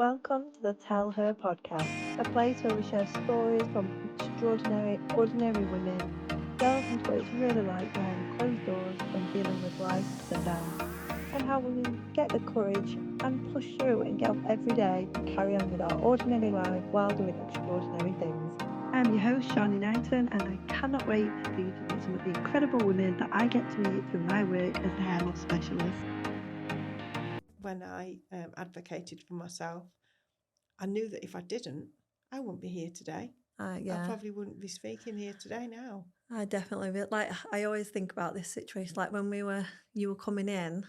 Welcome to the Tell Her podcast, a place where we share stories from extraordinary, ordinary women, delve into what it's really like behind closed doors when dealing with life's ups and downs, and how women get the courage and push through and get up every day to carry on with our ordinary life while doing extraordinary things. I'm your host, Sharni Knighton, and I cannot wait for you to meet some of the incredible women that I get to meet through my work as a hair loss specialist. When I advocated for myself, I knew that if I didn't, I wouldn't be here today. I probably wouldn't be speaking here today now. I definitely will. Like, I always think about this situation, like when you were coming in,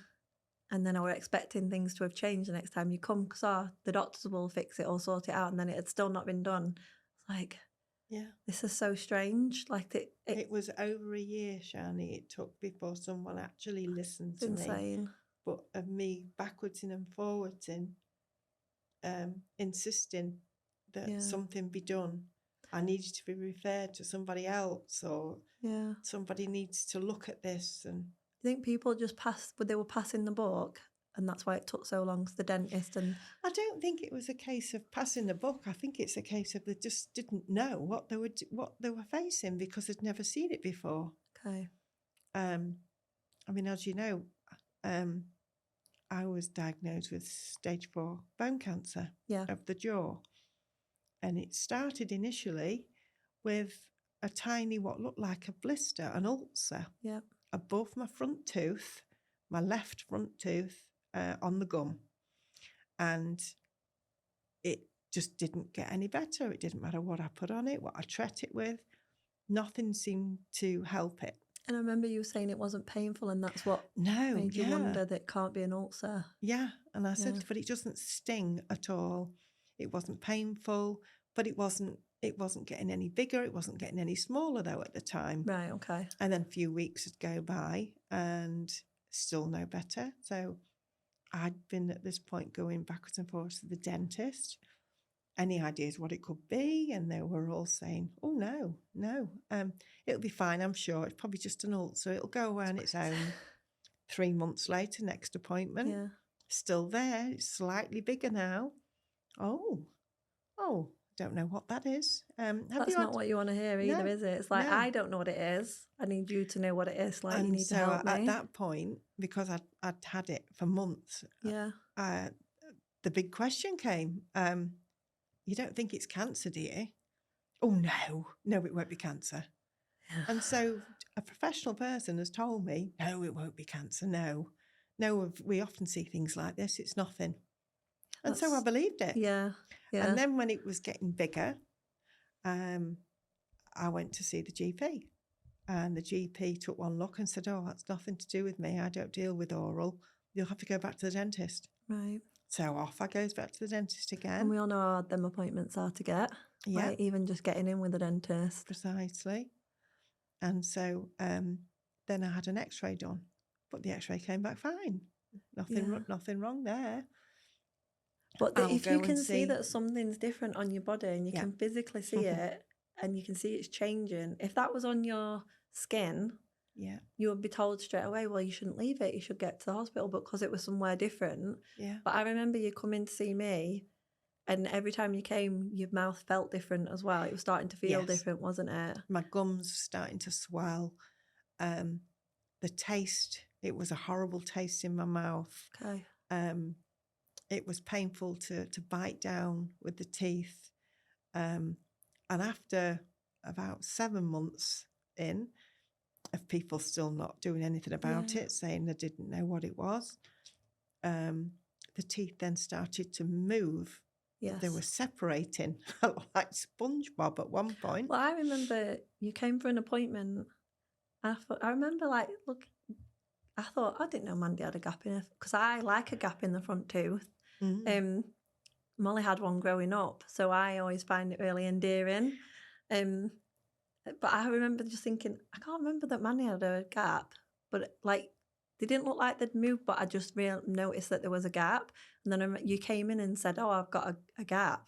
and then I were expecting things to have changed the next time you come, because the doctors will fix it or sort it out, and then it had still not been done. It's like, yeah, this is so strange. Like it was over a year, Sharni, it took before someone actually listened to insane. me. But of me backwards and forwards in insisting that something be done. I needed to be referred to somebody else, or somebody needs to look at this. And I think people just they were passing the buck, and that's why it took so long to the dentist. And I don't think it was a case of passing the buck. I think it's a case of they just didn't know what they were facing because they'd never seen it before. Okay. I mean, as you know, I was diagnosed with stage 4 bone cancer of the jaw. And it started initially with a tiny, what looked like a blister, an ulcer, above my front tooth, my left front tooth, on the gum. And it just didn't get any better. It didn't matter what I put on it, what I treat it with. Nothing seemed to help it. And I remember you saying it wasn't painful, and that's what made you wonder that it can't be an ulcer. Yeah, and I said, but it doesn't sting at all. It wasn't painful, but it wasn't getting any bigger. It wasn't getting any smaller, though, at the time. Right, okay. And then a few weeks would go by and still no better. So I'd been at this point going backwards and forwards to the dentist. Any ideas what it could be? And they were all saying, oh, no, it'll be fine, I'm sure. It's probably just an ulcer. It'll go away on its own. 3 months later, next appointment, still there. It's slightly bigger now. Oh, don't know what that is. That's not what you want to hear either, is it? It's like, I don't know what it is. I need you to know what it is. Like, you need to help me. At that point, because I'd had it for months, the big question came, you don't think it's cancer, do you? Oh, no, it won't be cancer. Yeah. And so a professional person has told me, no, it won't be cancer, no, we often see things like this, it's nothing. And so I believed it. Yeah. And then when it was getting bigger, I went to see the GP. And the GP took one look and said, oh, that's nothing to do with me. I don't deal with oral. You'll have to go back to the dentist. Right. So off I goes back to the dentist again. And we all know how hard them appointments are to get. Yeah. Like, even just getting in with a dentist. Precisely. And so then I had an x-ray done. But the x-ray came back fine. Nothing wrong there. But if you can see that something's different on your body and you can physically see it and you can see it's changing, if that was on your skin, you would be told straight away, well, you shouldn't leave it. You should get to the hospital, but because it was somewhere different. Yeah. But I remember you coming to see me, and every time you came, your mouth felt different as well. It was starting to feel different, wasn't it? My gums starting to swell. The taste, it was a horrible taste in my mouth. Okay. It was painful to bite down with the teeth. And after about 7 months in, of people still not doing anything about it, saying they didn't know what it was, the teeth then started to move. Yes. They were separating like SpongeBob at one point. Well, I remember you came for an appointment. I thought, I didn't know Mandi had a gap in it, because I like a gap in the front tooth. Mm. Molly had one growing up, so I always find it really endearing. But I remember just thinking, I can't remember that Mandi had a gap, but like they didn't look like they'd moved, but I just noticed that there was a gap. And then you came in and said, oh, I've got a gap.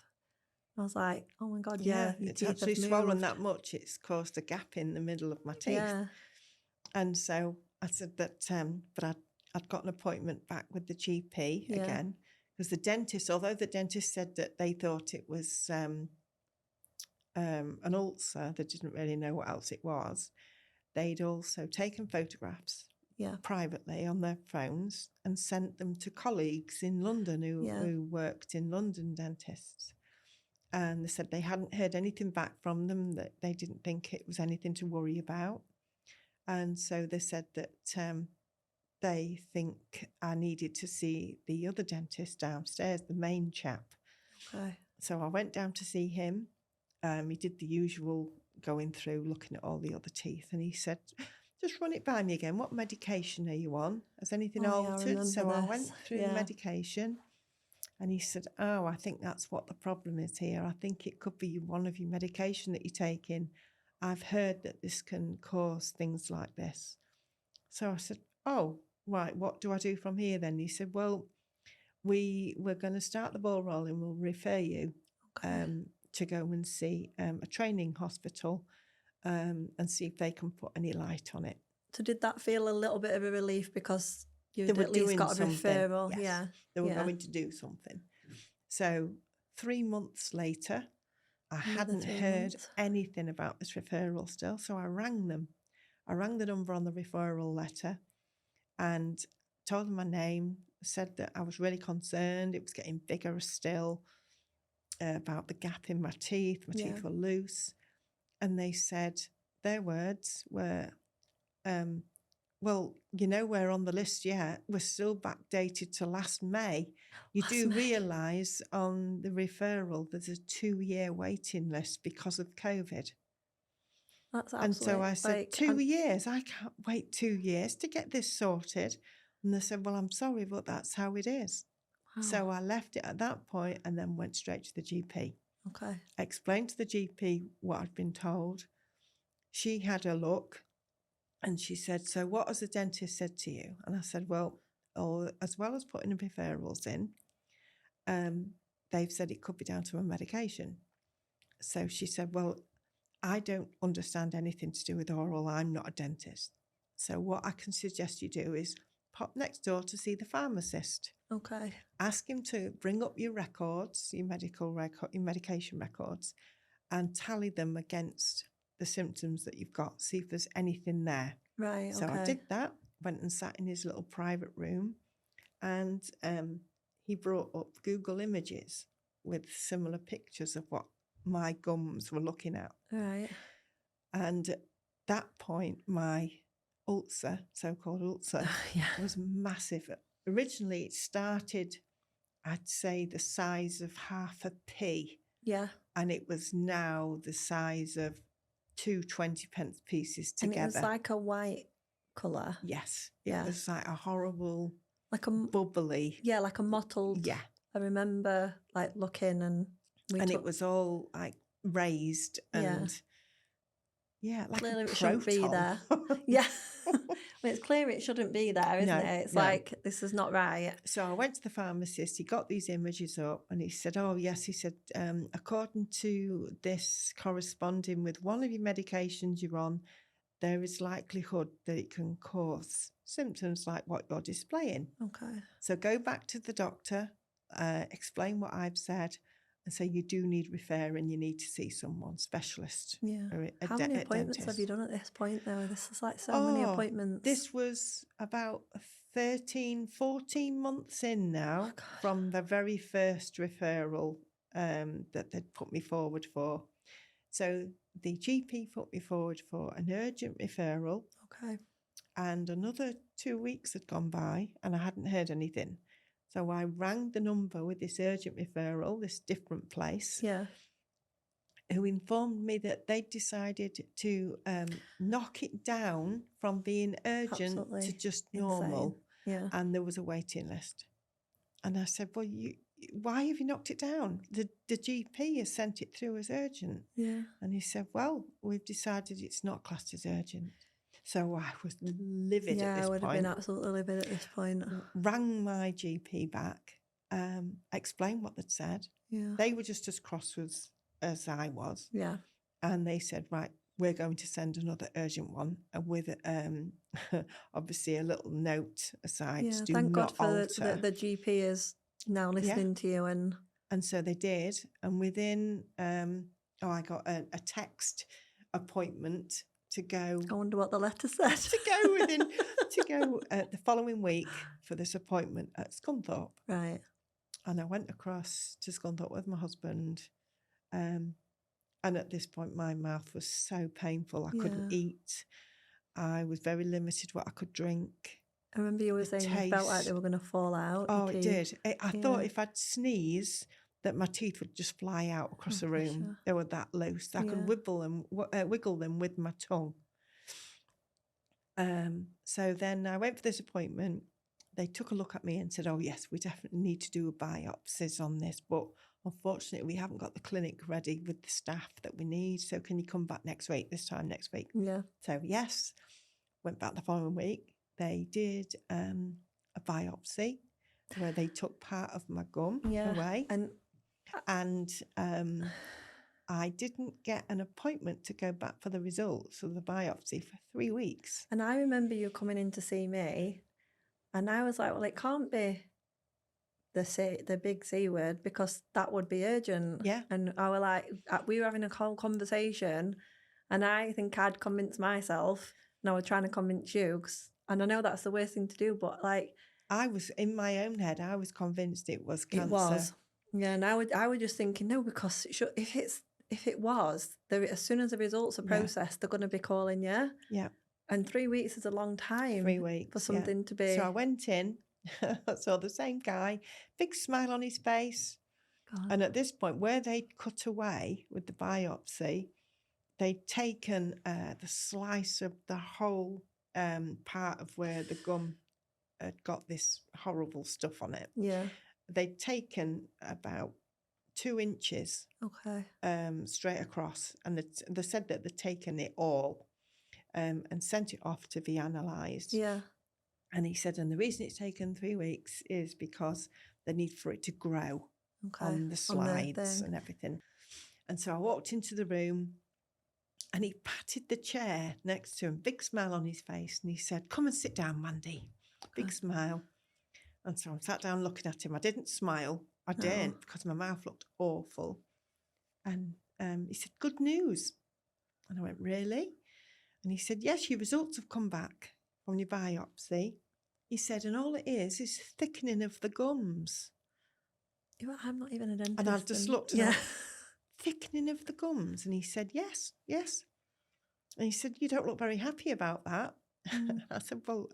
I was like, oh my God, it's actually swollen that much. It's caused a gap in the middle of my teeth. Yeah. And so I said that, but I'd got an appointment back with the GP again, because the dentist, although the dentist said that they thought it was an ulcer, they didn't really know what else it was. They'd also taken photographs privately on their phones and sent them to colleagues in London who worked in London dentists. And they said they hadn't heard anything back from them, that they didn't think it was anything to worry about. And so they said that they think I needed to see the other dentist downstairs, the main chap. Okay. So I went down to see him. He did the usual going through, looking at all the other teeth. And he said, just run it by me again. What medication are you on? Has anything altered? So I went through the medication. And he said, oh, I think that's what the problem is here. I think it could be one of your medication that you're taking. I've heard that this can cause things like this. So I said, oh, right, what do I do from here then? He said, well, we're going to start the ball rolling. We'll refer you to go and see a training hospital and see if they can put any light on it. So did that feel a little bit of a relief because you'd at least got a referral? Yes. Yeah. They were going to do something. So 3 months later, I hadn't heard anything about this referral still. So I rang them. I rang the number on the referral letter and told them my name, said that I was really concerned. It was getting bigger still, about the gap in my teeth. My teeth were loose. And they said, their words were, well, you know, we're on the list yet. We're still backdated to last May. You do realise on the referral there's a 2-year waiting list because of COVID. That's and so I said, 2 years? I can't wait 2 years to get this sorted. And they said, well, I'm sorry, but that's how it is. Wow. So I left it at that point and then went straight to the GP. Okay. Explained to the GP what I'd been told. She had a look. And she said, so what has the dentist said to you? And I said, well, as well as putting the referrals in, they've said it could be down to a medication. So she said, well, I don't understand anything to do with oral. I'm not a dentist. So what I can suggest you do is pop next door to see the pharmacist. Okay. Ask him to bring up your records, your medication records, and tally them against the symptoms that you've got, see if there's anything there. Right. So I did that, went and sat in his little private room, and he brought up Google Images with similar pictures of what my gums were looking at. Right. And at that point, my ulcer, so-called ulcer, was massive. Originally, it started, I'd say, the size of half a pea. Yeah. And it was now the size of 2 20-pence pieces together. And it was like a white colour. Yes. It was like a horrible, like a bubbly. Yeah, like a mottled. Yeah. I remember like looking and it was all like raised and like clearly a it shouldn't be there. Yeah. Well, it's clear it shouldn't be there, isn't it? It's like, this is not right. So I went to the pharmacist, he got these images up and he said, oh yes, he said, according to this corresponding with one of your medications you're on, there is likelihood that it can cause symptoms like what you're displaying. Okay. So go back to the doctor, explain what I've said, and say you do need referring, you need to see someone specialist. Yeah. How many appointments have you done at this point though? This is like so many appointments. This was about 13, 14 months in now from the very first referral that they'd put me forward for. So the GP put me forward for an urgent referral. Okay. And another 2 weeks had gone by and I hadn't heard anything. So I rang the number with this urgent referral, this different place. Yeah. Who informed me that they decided to knock it down from being urgent to just normal. Yeah. And there was a waiting list. And I said, well, why have you knocked it down? The GP has sent it through as urgent. Yeah. And he said, well, we've decided it's not classed as urgent. So I was livid at this point. Yeah, I would have been absolutely livid at this point. Rang my GP back, explained what they'd said. Yeah. They were just as cross as I was. Yeah. And they said, right, we're going to send another urgent one with obviously a little note aside. Yeah, Do thank not God for alter. the GP is now listening to you. And so they did. And within, I got a text appointment to go. I wonder what the letter said. to go the following week for this appointment at Scunthorpe. Right. And I went across to Scunthorpe with my husband. And at this point, my mouth was so painful. I couldn't eat. I was very limited what I could drink. I remember you were saying you felt like they were going to fall out. Oh, it did. I thought if I'd sneeze, that my teeth would just fly out across the room. Sure. They were that loose. I could wiggle them with my tongue. So then I went for this appointment. They took a look at me and said, oh, yes, we definitely need to do biopsies on this. But unfortunately, we haven't got the clinic ready with the staff that we need. So can you come back this time next week? Yeah. So, yes, went back the following week. They did a biopsy where they took part of my gum away. And I didn't get an appointment to go back for the results of the biopsy for 3 weeks. And I remember you coming in to see me, and I was like, well, it can't be the big C word, because that would be urgent. Yeah. And I was like, we were having a whole conversation, and I think I'd convinced myself, and I was trying to convince you, and I know that's the worst thing to do, but like... I was, in my own head, I was convinced it was cancer. It was. Yeah, and I was just thinking, no, because if it was, as soon as the results are processed, they're going to be calling you. Yeah. And 3 weeks is a long time. 3 weeks. For something to be... So I went in, saw the same guy, big smile on his face. God. And at this point, where they'd cut away with the biopsy, they'd taken the slice of the whole part of where the gum had got this horrible stuff on it. Yeah. They'd taken about 2 inches straight across, and they said that they'd taken it all and sent it off to be analysed. Yeah. And he said, and the reason it's taken 3 weeks is because they need for it to grow on the slides and everything. And so I walked into the room, and he patted the chair next to him, big smile on his face, and he said, come and sit down, Mandi. Big smile. And so I sat down looking at him. I didn't smile. I didn't, because my mouth looked awful. And he said, good news. And I went, really? And he said, yes, your results have come back from your biopsy. He said, and all it is thickening of the gums. I'm not even a dentist. And I just looked at him, thickening of the gums. And he said, yes. And he said, you don't look very happy about that. I said, well,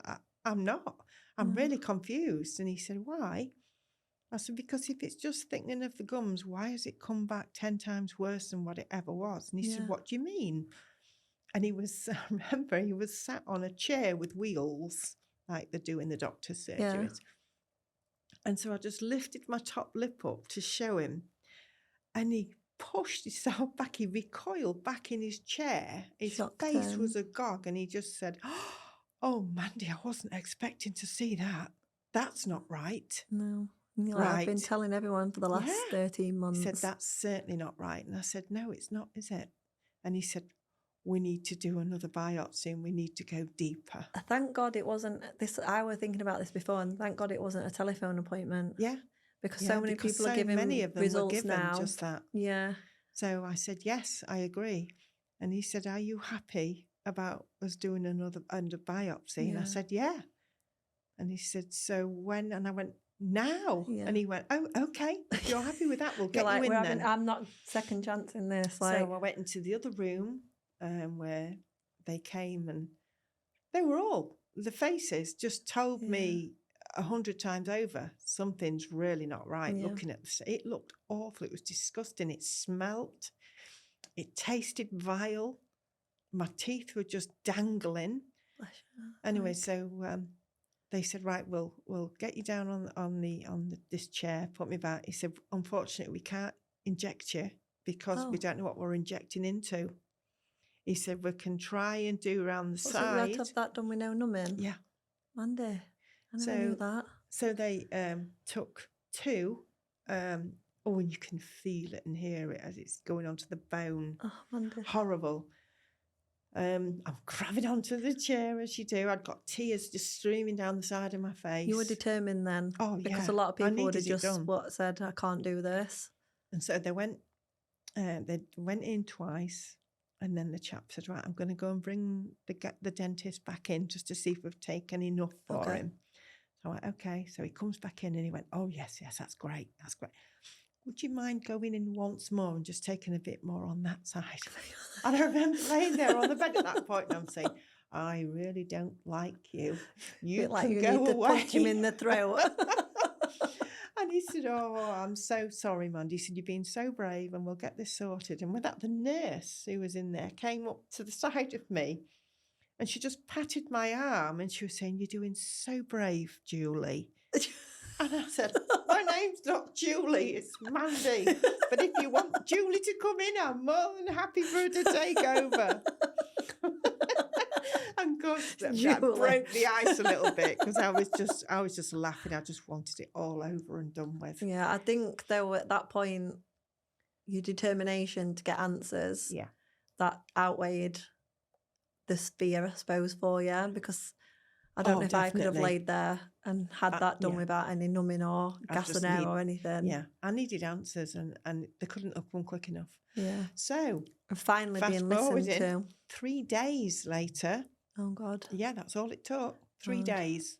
I'm not. I'm really confused. And he said, why? I said, because if it's just thickening of the gums, why has it come back 10 times worse than what it ever was? And he said, what do you mean? And I remember he was sat on a chair with wheels, like they do in the doctor's surgeries. Yeah. And so I just lifted my top lip up to show him. And he pushed himself back. He recoiled back in his chair. His face was agog. And he just said, oh, Mandi, I wasn't expecting to see that. That's not right. No. I've been telling everyone for the last 13 months. He said, that's certainly not right. And I said, no, it's not, is it? And he said, we need to do another biopsy and we need to go deeper. Thank God it wasn't this. I was thinking about this before, and thank God it wasn't a telephone appointment. Yeah. Because so many people are giving results now. Just that. Yeah. So I said, yes, I agree. And he said, are you happy about us doing another biopsy? And I said, yeah. And he said, so when? And I went, now. Yeah. And he went, oh, okay. If you're happy with that, we'll get you in then. I'm not second chancing this. So I went into the other room where they came, and they were all, the faces just told me 100 times over, something's really not right. Looking at it looked awful. It was disgusting. It smelt. It tasted vile. My teeth were just dangling. Anyway, so they said, right, we'll get you down on this chair, put me back. He said, unfortunately, we can't inject you because we don't know what we're injecting into. He said, we can try and do around the side. So we had to have that done with no numbing? Yeah. Mandi, I never knew that. So they took 2. And you can feel it and hear it as it's going onto the bone. Oh, Mandi. Horrible. I'm grabbing onto the chair as you do. I'd got tears just streaming down the side of my face. You were determined then? Oh, Because yeah. a lot of I people would have needed it just done. said, I can't do this. And so they went in twice. And then the chap said, right, I'm going to go and bring the dentist back in just to see if we've taken enough for him. So I went, okay. So he comes back in and he went, oh, yes, that's great. That's great. Would you mind going in once more and just taking a bit more on that side? And I remember laying there on the bed at that point and I'm saying, I really don't like you. You like can you go need to away. punch him in the throat. And he said, oh, I'm so sorry, Mandi. He said, you've been so brave and we'll get this sorted. And with that, the nurse who was in there came up to the side of me and she just patted my arm and she was saying, you're doing so brave, Julie. And I said, my name's not Julie, it's Mandi. But if you want Julie to come in, I'm more than happy for her to take over. And of course, that broke the ice a little bit because I was just laughing. I just wanted it all over and done with. Yeah, I think though at that point, your determination to get answers, that outweighed this fear, I suppose, for you, because I don't know if I could have laid there and had that done without any numbing or gas and air or anything. Yeah, I needed answers and they couldn't have come quick enough. Yeah. So finally being listened to. 3 days later. Oh, God. Yeah, that's all it took. 3 days.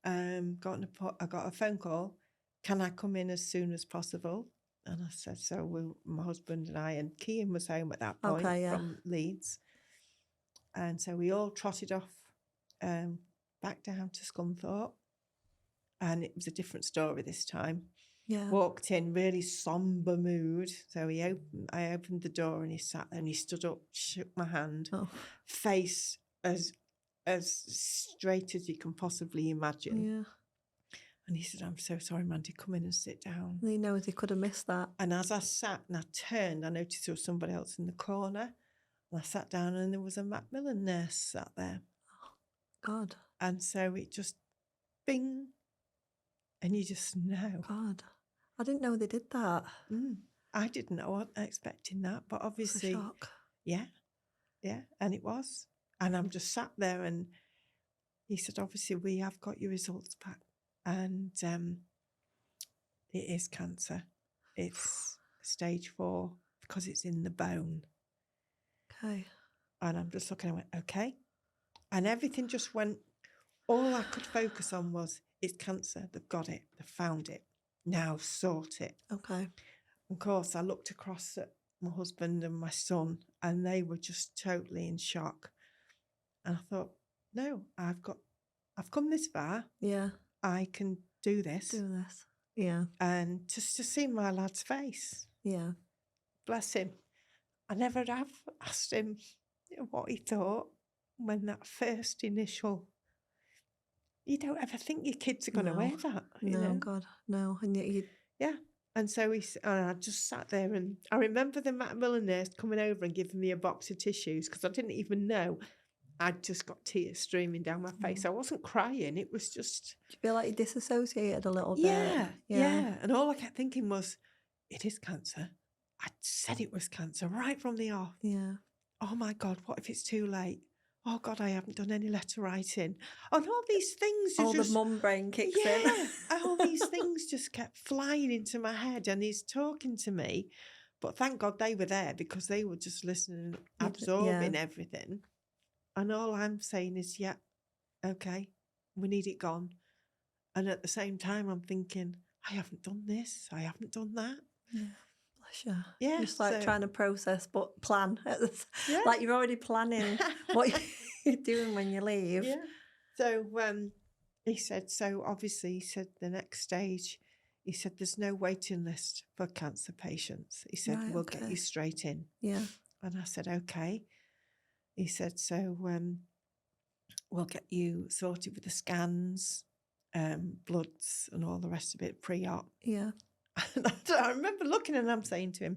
I got a phone call. Can I come in as soon as possible? And I said, so my husband and I, and Kian was home at that point from Leeds. And so we all trotted off back down to Scunthorpe. And it was a different story this time. Yeah. Walked in, really somber mood. So I opened the door and he sat there and he stood up, shook my hand, face as straight as you can possibly imagine. Yeah. And he said, I'm so sorry, Mandi, come in and sit down. And he knows he could have missed that. And as I sat and I turned, I noticed there was somebody else in the corner. And I sat down and there was a Macmillan nurse sat there. Oh, God. And so it just, bing. And you just know. God. I didn't know they did that. I didn't know. I wasn't expecting that. But obviously, it's a shock. Yeah. And it was. And I'm just sat there and he said, obviously, we have got your results back. And it is cancer. It's stage 4 because it's in the bone. Okay. And I'm just looking, I went, okay. And everything just went, all I could focus on was, it's cancer. They've got it. They've found it. Now sort it. Okay. Of course, I looked across at my husband and my son and they were just totally in shock. And I thought, no, I've come this far. Yeah. I can do this. Yeah. And just to see my lad's face. Yeah. Bless him. I never have asked him what he thought when that first initial. You don't ever think your kids are going to wear that. You know? God, no. And yet Yeah. And so I just sat there and I remember the Macmillan nurse coming over and giving me a box of tissues because I didn't even know. I'd just got tears streaming down my face. I wasn't crying. It was just... Do you feel like you disassociated a little bit? Yeah. And all I kept thinking was, it is cancer. I said it was cancer right from the off. Yeah. Oh, my God, what if it's too late? Oh, God, I haven't done any letter writing. And all these things... The mum brain kicks in. All these things just kept flying into my head and he's talking to me. But thank God they were there because they were just listening and absorbing everything. And all I'm saying is, yeah, okay, we need it gone. And at the same time, I'm thinking, I haven't done this. I haven't done that. Yeah. Bless you. Yeah. Just like trying to process, but plan. Like you're already planning what you're doing when you leave. Yeah. So he said, obviously, he said the next stage, he said, there's no waiting list for cancer patients. He said, we'll get you straight in. Yeah. And I said, okay. He said, so we'll get you sorted with the scans, bloods and all the rest of it pre-op. Yeah. And I remember looking and I'm saying to him,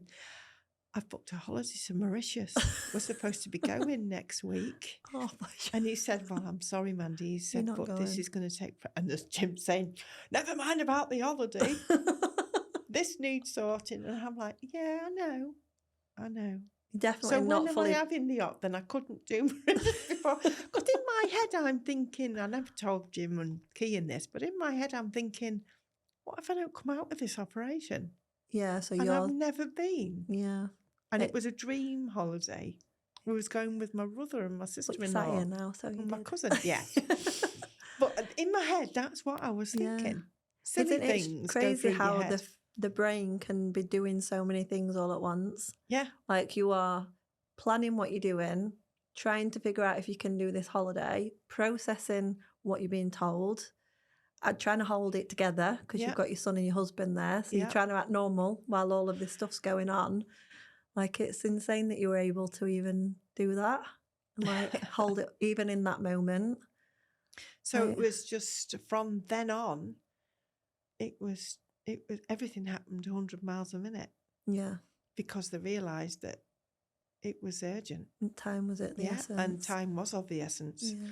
I've booked a holiday to Mauritius. We're supposed to be going next week. Oh, and he said, well, I'm sorry, Mandi. He said, but this is going to take... And there's Jim saying, never mind about the holiday. This needs sorting. And I'm like, yeah, I know. Definitely So not when fully. am I having the op? Then I couldn't do before. Because in my head I'm thinking, I never told Jim and Kean this, but in my head I'm thinking, what if I don't come out of this operation? Yeah, so And you're. I've never been. Yeah. And it was a dream holiday. We was going with my brother and my But sister-in-law. you're sat here now, so you and my did. cousin, yeah. But in my head, that's what I was Yeah. thinking. Silly Isn't it things go crazy through your how head. the brain can be doing so many things all at once? Yeah. Like you are planning what you're doing, trying to figure out if you can do this holiday, processing what you're being told, trying to hold it together because you've got your son and your husband there. So you're trying to act normal while all of this stuff's going on. Like it's insane that you were able to even do that and like hold it even in that moment. So it was just from then on, it was everything happened 100 miles a minute. Yeah. Because they realised that it was urgent. And time was at the essence. And time was of the essence. Yeah.